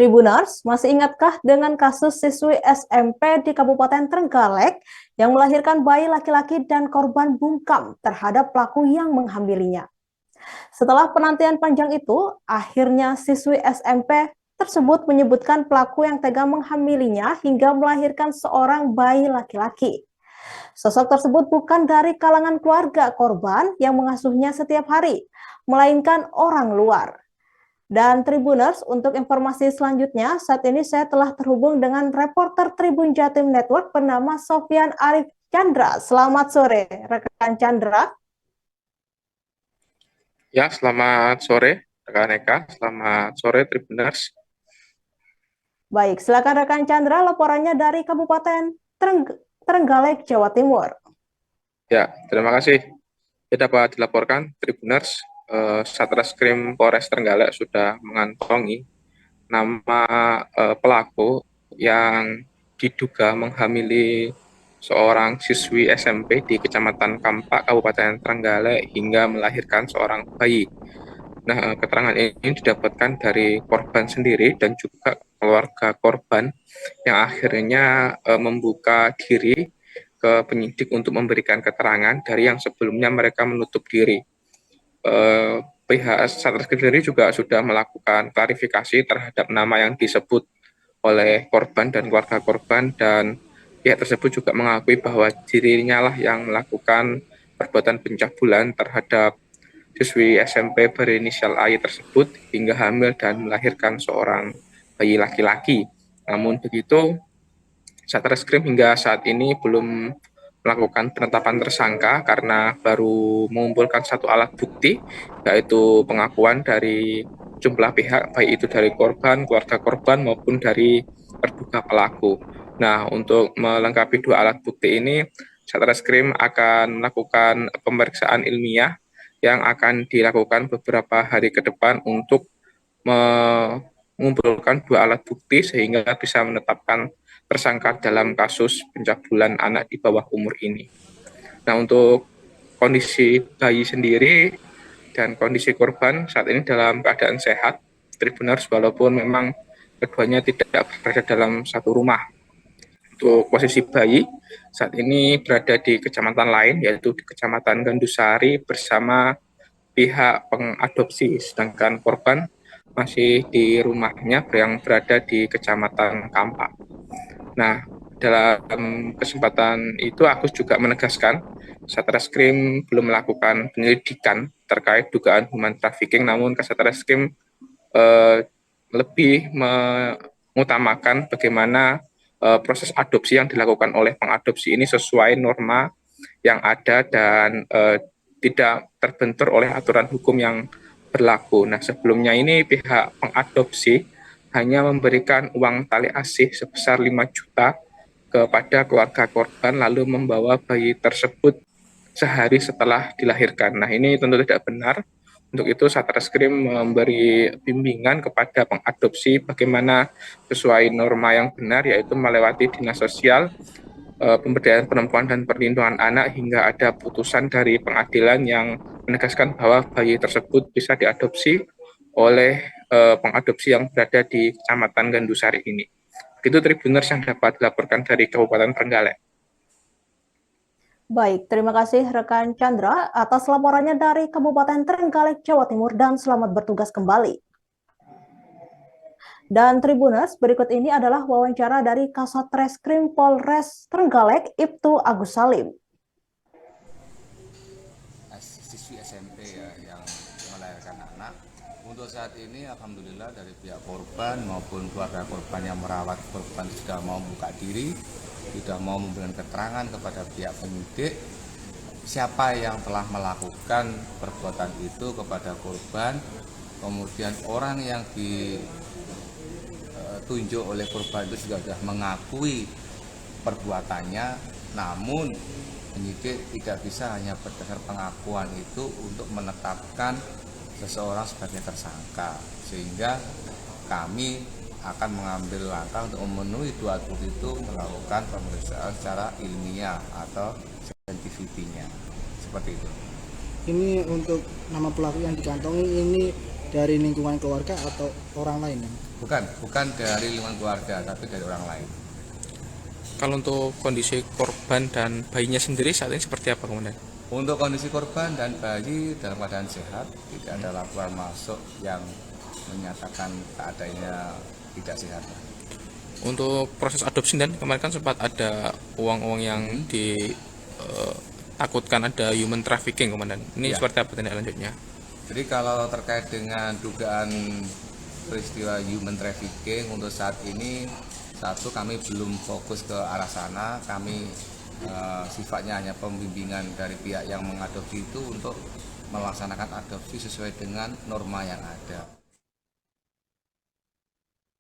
Tribuners, masih ingatkah dengan kasus siswi SMP di Kabupaten Trenggalek yang melahirkan bayi laki-laki dan korban bungkam terhadap pelaku yang menghamilinya? Setelah penantian panjang itu, akhirnya siswi SMP tersebut menyebutkan pelaku yang tega menghamilinya hingga melahirkan seorang bayi laki-laki. Sosok tersebut bukan dari kalangan keluarga korban yang mengasuhnya setiap hari, melainkan orang luar. Dan Tribuners, untuk informasi selanjutnya, saat ini saya telah terhubung dengan reporter Tribun Jatim Network bernama Sofyan Arif Chandra. Selamat sore, rekan Chandra. Ya, selamat sore, rekan Eka. Selamat sore, Tribuners. Baik, silakan rekan Chandra, laporannya dari Kabupaten Trenggalek, Jawa Timur. Ya, terima kasih. Ya, dapat dilaporkan, Tribuners, Satreskrim Polres Trenggalek sudah mengantongi nama pelaku yang diduga menghamili seorang siswi SMP di Kecamatan Kampak, Kabupaten Trenggalek hingga melahirkan seorang bayi. Nah, keterangan ini didapatkan dari korban sendiri dan juga keluarga korban yang akhirnya membuka diri ke penyidik untuk memberikan keterangan dari yang sebelumnya mereka menutup diri. Pihak Satreskrim sendiri juga sudah melakukan klarifikasi terhadap nama yang disebut oleh korban dan keluarga korban, dan pihak tersebut juga mengakui bahwa dirinya lah yang melakukan perbuatan pencabulan terhadap siswi SMP berinisial AI tersebut hingga hamil dan melahirkan seorang bayi laki-laki. Namun begitu, Satreskrim hingga saat ini belum melakukan penetapan tersangka karena baru mengumpulkan satu alat bukti, yaitu pengakuan dari jumlah pihak, baik itu dari korban, keluarga korban, maupun dari terduga pelaku. Nah, untuk melengkapi dua alat bukti ini, Satreskrim akan melakukan pemeriksaan ilmiah yang akan dilakukan beberapa hari ke depan untuk mengumpulkan dua alat bukti sehingga bisa menetapkan tersangka dalam kasus pencabulan anak di bawah umur ini. Nah, untuk kondisi bayi sendiri dan kondisi korban saat ini dalam keadaan sehat, Tribuners, walaupun memang keduanya tidak berada dalam satu rumah. Untuk posisi bayi saat ini berada di kecamatan lain, yaitu di Kecamatan Gandusari bersama pihak pengadopsi, sedangkan korban masih di rumahnya yang berada di Kecamatan Kampak. Nah, dalam kesempatan itu Agus juga menegaskan Satreskrim belum melakukan penyelidikan terkait dugaan human trafficking, namun Satreskrim lebih mengutamakan bagaimana proses adopsi yang dilakukan oleh pengadopsi ini sesuai norma yang ada dan tidak terbentur oleh aturan hukum yang berlaku. Nah, sebelumnya ini pihak pengadopsi hanya memberikan uang tali asih sebesar 5 juta kepada keluarga korban lalu membawa bayi tersebut sehari setelah dilahirkan. Nah, ini tentu tidak benar. Untuk itu Satreskrim memberi bimbingan kepada pengadopsi bagaimana sesuai norma yang benar, yaitu melewati dinas sosial, pemberdayaan perempuan dan perlindungan anak hingga ada putusan dari pengadilan yang menegaskan bahwa bayi tersebut bisa diadopsi oleh pengadopsi yang berada di Kecamatan Gandusari ini. Itu Tribuners yang dapat dilaporkan dari Kabupaten Trenggalek. Baik, terima kasih rekan Chandra atas laporannya dari Kabupaten Trenggalek, Jawa Timur, dan selamat bertugas kembali. Dan Tribuners, berikut ini adalah wawancara dari Kasat Reskrim Polres Trenggalek, Ibtu Agus Salim. Siswi SMP ya yang melahirkan anak. Untuk saat ini alhamdulillah dari pihak korban maupun keluarga korban yang merawat korban sudah mau buka diri, sudah mau memberikan keterangan kepada pihak penyidik siapa yang telah melakukan perbuatan itu kepada korban. Kemudian orang yang ditunjuk oleh korban itu juga sudah mengakui perbuatannya, namun penyidik tidak bisa hanya berdasar pengakuan itu untuk menetapkan seseorang sebagai tersangka, sehingga kami akan mengambil langkah untuk memenuhi dua alat bukti itu, melakukan pemeriksaan secara ilmiah atau sensitivitinya, seperti itu. Ini untuk nama pelaku yang dikantongi ini dari lingkungan keluarga atau orang lain? Bukan dari lingkungan keluarga, tapi dari orang lain. Kalau untuk kondisi korban dan bayinya sendiri saat ini seperti apa, Komandan? Untuk kondisi korban dan bayi dalam keadaan sehat, tidak ada laporan masuk yang menyatakan keadaannya tidak sehat. Untuk proses adopsi, dan kemarin kan sempat ada uang-uang yang ditakutkan ada human trafficking, Komandan. Ini Ya. seperti apa tindak lanjutnya? Jadi kalau terkait dengan dugaan peristiwa human trafficking untuk saat ini, satu, kami belum fokus ke arah sana. Kami sifatnya hanya pembimbingan dari pihak yang mengadopsi itu untuk melaksanakan adopsi sesuai dengan norma yang ada.